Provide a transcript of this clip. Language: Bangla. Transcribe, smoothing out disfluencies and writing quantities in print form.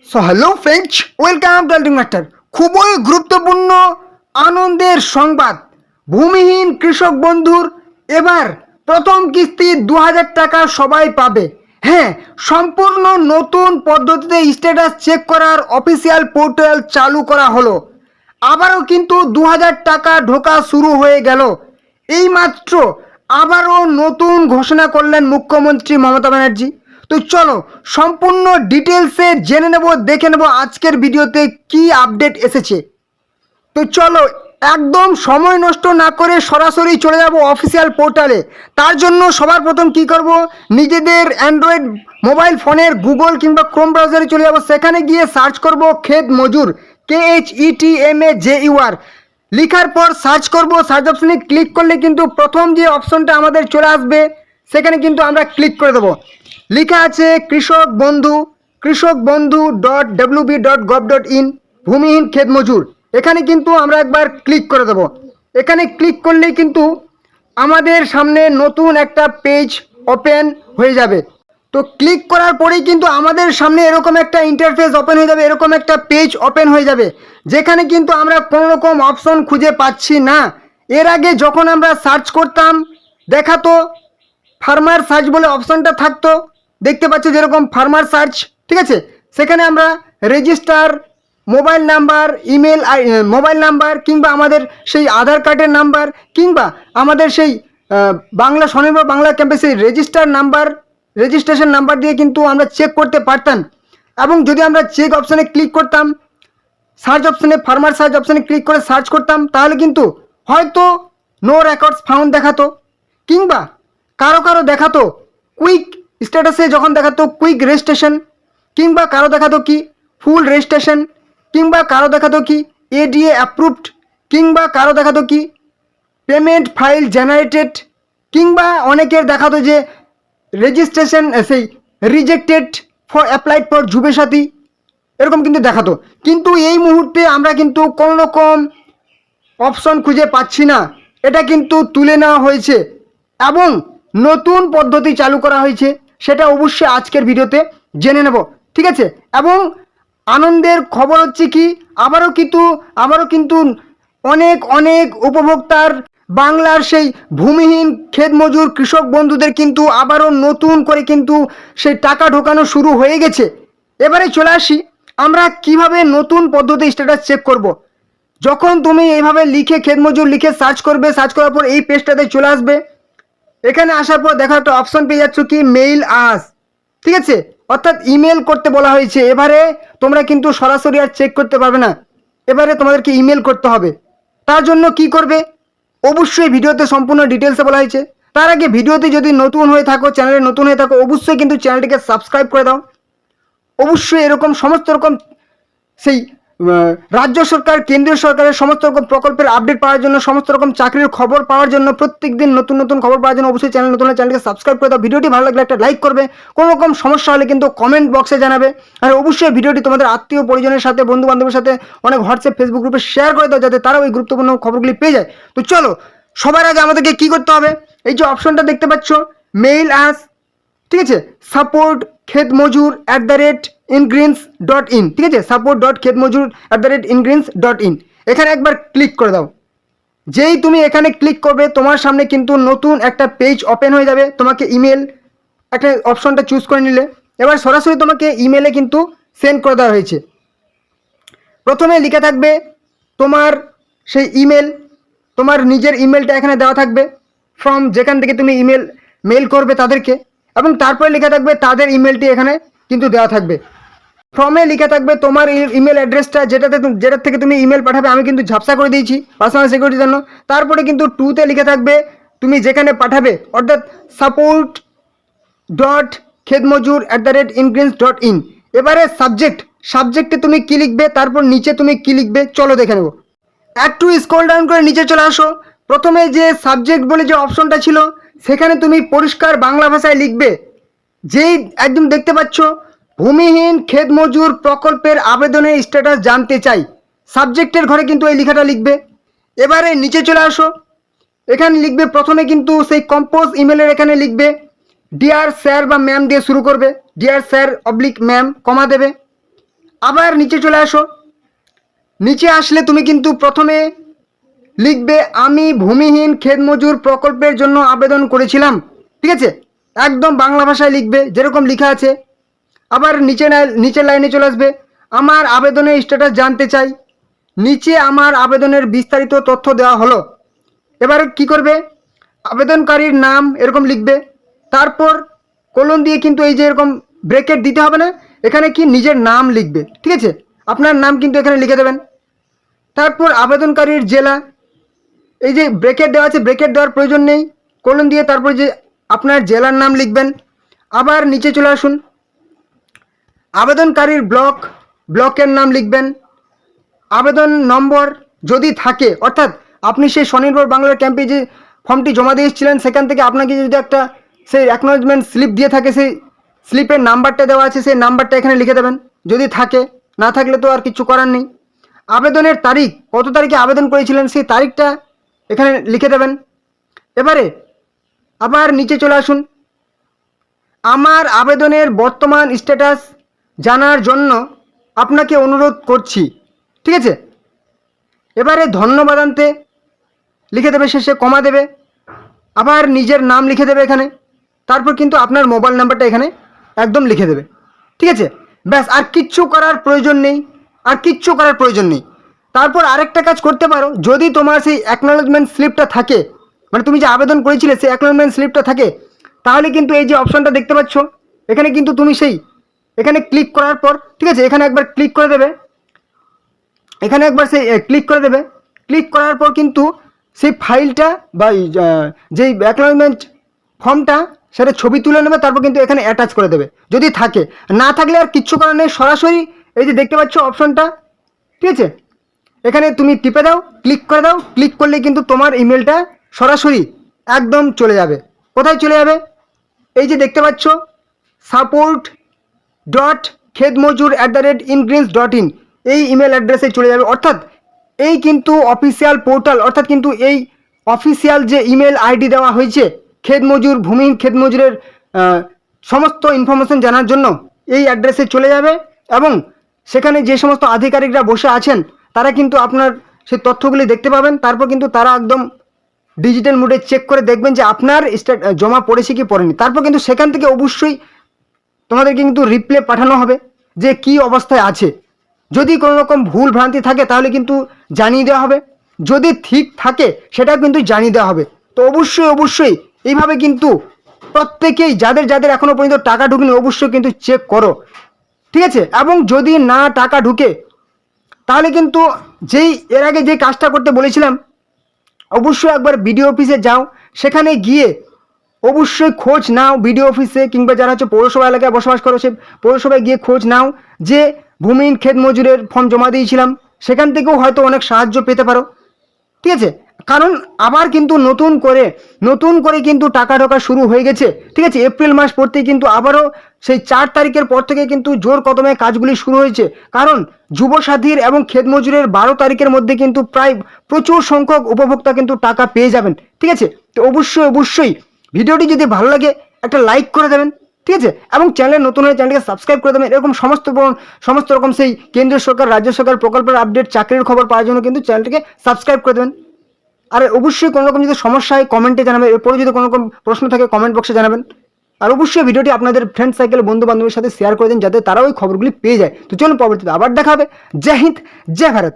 So hello friends, welcome to ultimate master. খুবই গুরুত্বপূর্ণ আনন্দের সংবাদ। ভূমিহীন কৃষক বন্ধুর এবার প্রথম কিস্তি 2000 টাকা সবাই পাবে। হ্যাঁ, সম্পূর্ণ নতুন পদ্ধতিতে স্ট্যাটাস চেক করার অফিসিয়াল পোর্টাল চালু করা হলো। আবারও কিন্তু 2000 টাকা ঢোকা শুরু হয়ে গেল। এইমাত্র আবারও নতুন ঘোষণা করলেন মুখ্যমন্ত্রী মমতা ব্যানার্জি। তো চলো সম্পূর্ণ ডিটেলসে জেনে নেব, দেখে নেব আজকের ভিডিওতে কি আপডেট এসেছে। তো চলো একদম সময় নষ্ট না করে সরাসরি চলে যাব অফিসিয়াল পোর্টালে। তার জন্য সবার প্রথম কি করব, নিজেদের অ্যান্ড্রয়েড মোবাইল ফোনের গুগল কিংবা ক্রোম ব্রাউজারে চলে যাব। সেখানে গিয়ে সার্চ করব ক্ষেত মজুর, KHETMAJUR লিখার পর সার্চ করব। সার্চ অপশনে ক্লিক করলে কিন্তু প্রথম যে অপশনটা আমাদের চলে আসবে সেখানে কিন্তু আমরা ক্লিক করে দেবো। লেখা আছে কৃষকবন্ধু.wb.gov.in ভূমিহীন ক্ষেত মজুর। এখানে কিন্তু আমরা একবার ক্লিক করে দেবো। এখানে ক্লিক করলেই কিন্তু আমাদের সামনে নতুন একটা পেজ ওপেন হয়ে যাবে। তো ক্লিক করার পরেই কিন্তু আমাদের সামনে এরকম একটা ইন্টারফেস ওপেন হয়ে যাবে, এরকম একটা পেজ ওপেন হয়ে যাবে, যেখানে কিন্তু আমরা কোনো রকম অপশন খুঁজে পাচ্ছি না। এর আগে যখন আমরা সার্চ করতাম দেখাতো ফার্মার সার্চ বলে অপশনটা থাকতো, দেখতে পাচ্ছ যেরকম ফার্মার সার্চ, ঠিক আছে। সেখানে আমরা register mobile number, email mobile number কিংবা আমাদের সেই আধার কার্ডের নাম্বার কিংবা আমাদের সেই বাংলা স্বনির্ভর বাংলা ক্যাম্পে সেই রেজিস্ট্রেশন নাম্বার দিয়ে কিন্তু আমরা চেক করতে পারতাম। এবং যদি আমরা চেক অপশানে ক্লিক করতাম, সার্চ অপশানে ফার্মার সার্চ অপশানে ক্লিক করে সার্চ করতাম, তাহলে কিন্তু হয়তো নো রেকর্ডস ফাউন্ড দেখাতো কিংবা কারো দেখাতো কুইক স্ট্যাটাসে যখন দেখাতো কুইক রেজিস্ট্রেশন কিংবা কারো দেখাতো কি ফুল রেজিস্ট্রেশন কিংবা কারো দেখাতো কি ADA অ্যাপ্রুভড কিংবা কারো দেখাতো কি পেমেন্ট ফাইল জেনারেটেড কিংবা অনেকের দেখাতো যে রেজিস্ট্রেশন সেই rejected for applied for Yuvasathi, এরকম কিন্তু দেখাতো। কিন্তু এই মুহূর্তে আমরা কিন্তু কোনো রকম অপশন খুঁজে পাচ্ছি না। এটা কিন্তু তুলে নেওয়া হয়েছে এবং নতুন পদ্ধতি চালু করা হয়েছে, সেটা অবশ্যই আজকের ভিডিওতে জেনে নেব, ঠিক আছে। এবং আনন্দের খবর হচ্ছে কি, আবারও কিন্তু অনেক উপভোক্তার বাংলার সেই ভূমিহীন ক্ষেত মজুর কৃষক বন্ধুদের কিন্তু আবারও নতুন করে কিন্তু সেই টাকা ঢোকানো শুরু হয়ে গেছে। এবারে চলে আসি আমরা কিভাবে নতুন পদ্ধতি স্ট্যাটাস চেক করব। যখন তুমি এইভাবে লিখে ক্ষেত মজুর লিখে সার্চ করবে, সার্চ করার পর এই পেজটাতে চলে আসবে। এখানে আসার পর দেখা একটা অপশন পেয়ে যাচ্ছ কি মেইল আস, ঠিক আছে, অর্থাৎ ইমেল করতে বলা হয়েছে। এবারে তোমরা কিন্তু সরাসরি আর চেক করতে পারবে না, এবারে তোমাদেরকে ইমেল করতে হবে। তার জন্য কি করবে, অবশ্যই ভিডিওতে সম্পূর্ণ ডিটেলসে বলা হয়েছে। তার আগে ভিডিওতে যদি নতুন হয়ে থাকো, চ্যানেলে নতুন হয়ে থাকো, অবশ্যই কিন্তু চ্যানেলটিকে সাবস্ক্রাইব করে দাও। অবশ্যই এরকম সমস্ত রকম সেই রাজ্য সরকার কেন্দ্রীয় সরকারের সমস্ত রকম প্রকল্পের আপডেট পাওয়ার জন্য, সমস্ত রকম চাকরির খবর পাওয়ার জন্য, প্রত্যেক দিন নতুন খবর পাওয়ার জন্য অবশ্যই চ্যানেলটিকে সাবস্ক্রাইব করে দাও। ভিডিওটি ভালো লাগলে একটা লাইক করবে, কোনো রকম সমস্যা হলে কিন্তু কমেন্ট বক্সে জানাবে। আর অবশ্যই ভিডিওটি তোমাদের আত্মীয় পরিজনের সাথে, বন্ধু বান্ধবের সাথে অনেক হোয়াটসঅ্যাপ ফেসবুক গ্রুপে শেয়ার করে দাও, যাতে তারাও এই গুরুত্বপূর্ণ খবরগুলি পেয়ে যায়। তো চলো সবার আগে আমাদেরকে কি করতে হবে, এই যে অপশনটা দেখতে পাচ্ছ মেইল আস, ঠিক আছে, সাপোর্ট ক্ষেত মজুর @ingrins.in, ঠিক আছে, support.khetmojur @ingrins.in, এখানে একবার ক্লিক করে দাও। যেই তুমি এখানে ক্লিক করবে তোমার সামনে কিন্তু নতুন একটা পেজ ওপেন হয়ে যাবে। তোমাকে ইমেল একটা অপশনটা চুজ করে নিলে এবার সরাসরি তোমাকে ইমেলে কিন্তু সেন্ড করে দেওয়া হয়েছে। প্রথমে লেখা থাকবে তোমার সেই ইমেল, তোমার নিজের ইমেলটা এখানে দেওয়া থাকবে ফ্রম যেখান থেকে তুমি মেল করবে তাদেরকে, এবং তারপরে লেখা থাকবে তাদের ইমেলটি এখানে কিন্তু দেওয়া থাকবে। ফর্মে লেখা থাকবে তোমার ইমেল অ্যাড্রেসটা, যেটার থেকে তুমি ইমেল পাঠাবে। আমি কিন্তু ঝাপসা করে দিয়েছি পার্সোনাল সিকিউরিটির জন্য। তারপরে কিন্তু টুতে লেখা থাকবে তুমি যেখানে পাঠাবে, অর্থাৎ support.khetmojur @ingrins.in। এবারে সাবজেক্টে তুমি কি লিখবে, তারপর নিচে তুমি কি লিখবে চলো দেখে নেব। একটু স্ক্রল ডাউন করে নিচে চলে আসো। প্রথমে যে সাবজেক্ট বলে যে অপশনটা ছিল সেখানে তুমি পরিষ্কার বাংলা ভাষায় লিখবে, যেই একদম দেখতে পাচ্ছ ভূমিহীন ক্ষেত মজুর প্রকল্পের আবেদনের স্ট্যাটাস জানতে চাই, সাবজেক্টের ঘরে কিন্তু এই লেখাটা লিখবে। এবারে নিচে চলে আসো, এখানে লিখবে প্রথমে কিন্তু সেই কম্পোজ ইমেলের এখানে লিখবে ডিয়ার স্যার বা ম্যাম দিয়ে শুরু করবে, ডিয়ার স্যার / ম্যাম, কমা দেবে। আবার নিচে চলে আসো। নিচে আসলে তুমি কিন্তু প্রথমে লিখবে আমি ভূমিহীন ক্ষেতমজুর প্রকল্পের জন্য আবেদন করেছিলাম, ঠিক আছে, একদম বাংলা ভাষায় লিখবে যেরকম লেখা আছে। আবার নিচের লাইনে চলে আসবে, আমার আবেদনের স্ট্যাটাস জানতে চাই, নিচে আমার আবেদনের বিস্তারিত তথ্য দেওয়া হলো। এবার কি করবে, আবেদনকারীর নাম এরকম লিখবে, তারপর কোলন দিয়ে কিন্তু এই যে এরকম ব্রেকেট দিতে হবে না, এখানে কি নিজের নাম লিখবে, ঠিক আছে, আপনার নাম কিন্তু এখানে লিখে দেবেন। তারপর আবেদনকারীর জেলা, এই যে ব্রেকেট দেওয়া আছে, ব্রেকেট দেওয়ার প্রয়োজন নেই, কোলন দিয়ে তারপর যে আপনার জেলার নাম লিখবেন। আবার নিচে চলে আসুন, আবেদনকারীর ব্লকের নাম লিখবেন, আবেদন নম্বর যদি থাকে, অর্থাৎ আপনি সেই স্বনির্ভর বাংলার ক্যাম্পে যে ফর্মটি জমা দিয়ে এসেছিলেন সেখান থেকে আপনাকে যদি একটা সেই অ্যাকনোলেজমেন্ট স্লিপ দিয়ে থাকে, সেই স্লিপের নাম্বারটা দেওয়া আছে, সেই নাম্বারটা এখানে লিখে দেবেন যদি থাকে, না থাকলে তো আর কিছু করার নেই। আবেদনের তারিখ, কত তারিখে আবেদন করেছিলেন সেই তারিখটা এখানে লিখে দেবেন। এবারে আবার নিচে চলে আসুন, আমার আবেদনের বর্তমান স্ট্যাটাস জানার জন্য আপনাকে অনুরোধ করছি, ঠিক আছে। এবারে ধন্যবাদান্তে লিখে দেবে, শেষে কমা দেবে, আবার নিজের নাম লিখে দেবে এখানে, তারপর কিন্তু আপনার মোবাইল নাম্বারটা এখানে একদম লিখে দেবে, ঠিক আছে। ব্যাস, আর কিচ্ছু করার প্রয়োজন নেই, আর কিচ্ছু করার প্রয়োজন নেই। তারপর আরেকটা কাজ করতে পারো, যদি তোমার সেই অ্যাকনোলেজমেন্ট স্লিপটা থাকে, মানে তুমি যে আবেদন করেছিলে সেই অ্যাকনোলেজমেন্ট স্লিপটা থাকে, তাহলে কিন্তু এই যে অপশনটা দেখতে পাচ্ছ এখানে কিন্তু তুমি সেই এখানে ক্লিক করার পর, ঠিক আছে, এখানে একবার ক্লিক করে দেবে, এখানে একবার সেই ক্লিক করে দেবে, ক্লিক করার পর কিন্তু সেই ফাইলটা বা যেই অ্যাকনোলেজমেন্ট ফর্মটা সেটা ছবি তুলে নেবে, তারপর কিন্তু এখানে অ্যাটাচ করে দেবে যদি থাকে, না থাকলে আর কিচ্ছু করার নেই, সরাসরি এই যে দেখতে পাচ্ছ অপশনটা, ঠিক আছে, এখানে তুমি টিপে দাও, ক্লিক করে দাও, ক্লিক করলে কিন্তু তোমার ইমেলটা সরাসরি একদম চলে যাবে। কোথায় চলে যাবে, এই যে দেখতে পাচ্ছ support.khetmojur@ingrins.in, এই ইমেল অ্যাড্রেসে চলে যাবে। অর্থাৎ এই কিন্তু অফিসিয়াল পোর্টাল, অর্থাৎ কিন্তু এই অফিসিয়াল যে ইমেল আইডি দেওয়া হয়েছে ক্ষেতমজুর, ভূমিহীন ক্ষেতমজুরের সমস্ত ইনফরমেশন জানার জন্য এই অ্যাড্রেসে চলে যাবে, এবং সেখানে যে সমস্ত আধিকারিকরা বসে আছেন তারা কিন্তু আপনার সেই তথ্যগুলি দেখতে পাবেন। তারপর কিন্তু তারা একদম ডিজিটাল মোডে চেক করে দেখবেন যে আপনার জমা পড়েছে কি পড়েনি। তারপর কিন্তু সেখান থেকে অবশ্যই তোমাদেরকে কিন্তু রিপ্লে পাঠানো হবে যে কি অবস্থায় আছে। যদি কোনো রকম ভুল ভ্রান্তি থাকে তাহলে কিন্তু জানিয়ে দেওয়া হবে, যদি ঠিক থাকে সেটা কিন্তু জানিয়ে দেওয়া হবে। তো অবশ্যই এইভাবে কিন্তু প্রত্যেকেই যাদের এখনও পর্যন্ত টাকা ঢুকেনি অবশ্যই কিন্তু চেক করো, ঠিক আছে। এবং যদি না টাকা ঢুকে তাহলে কিন্তু এর আগে যে কাজটা করতে বলেছিলাম, অবশ্যই একবার বিডিও অফিসে যাও, সেখানে গিয়ে অবশ্যই খোঁজ নাও বিডিও অফিসে, কিংবা যারা হচ্ছে পৌরসভা এলাকায় বসবাস করো সে পৌরসভায় গিয়ে খোঁজ নাও যে ভূমিহীন ক্ষেতমজুরের ফর্ম জমা দিয়েছিলাম, সেখান থেকেও হয়তো অনেক সাহায্য পেতে পারো, ঠিক আছে। কারণ আবার কিন্তু নতুন করে কিন্তু টাকা ঢোকা শুরু হয়ে গেছে, ঠিক আছে। এপ্রিল মাস পড়তেই কিন্তু আবারও সেই 4 তারিখের পর থেকে কিন্তু জোর কদমে কাজগুলি শুরু হয়েছে। কারণ যুবসাথীর এবং ক্ষেতমজুরের 12 তারিখের মধ্যে কিন্তু প্রায় প্রচুর সংখ্যক উপভোক্তা কিন্তু টাকা পেয়ে যাবেন, ঠিক আছে। তো অবশ্যই ভিডিওটি যদি ভালো লাগে একটা লাইক করে দেবেন, ঠিক আছে, এবং চ্যানেলে নতুন হলে চ্যানেলকে সাবস্ক্রাইব করে দেবেন। এরকম সমস্ত রকম সেই কেন্দ্রীয় সরকার, রাজ্য সরকার প্রকল্পের আপডেট, চাকরির খবর পাওয়ার জন্য কিন্তু চ্যানেলটিকে সাবস্ক্রাইব করে দেবেন। আর অবশ্যই কোনো রকম যদি সমস্যা হয় কমেন্টে জানাবেন, এরপরে যদি কোনো রকম প্রশ্ন থাকে কমেন্ট বক্সে জানাবেন। আর অবশ্যই ভিডিওটি আপনাদের ফ্রেন্ড সাইকেল, বন্ধু বান্ধবের সাথে শেয়ার করে দিন যাতে তারা ওই খবরগুলি পেয়ে যায়। তো চলুন পরবর্তীতে আবার দেখা হবে। জয় হিন্দ, জয় ভারত।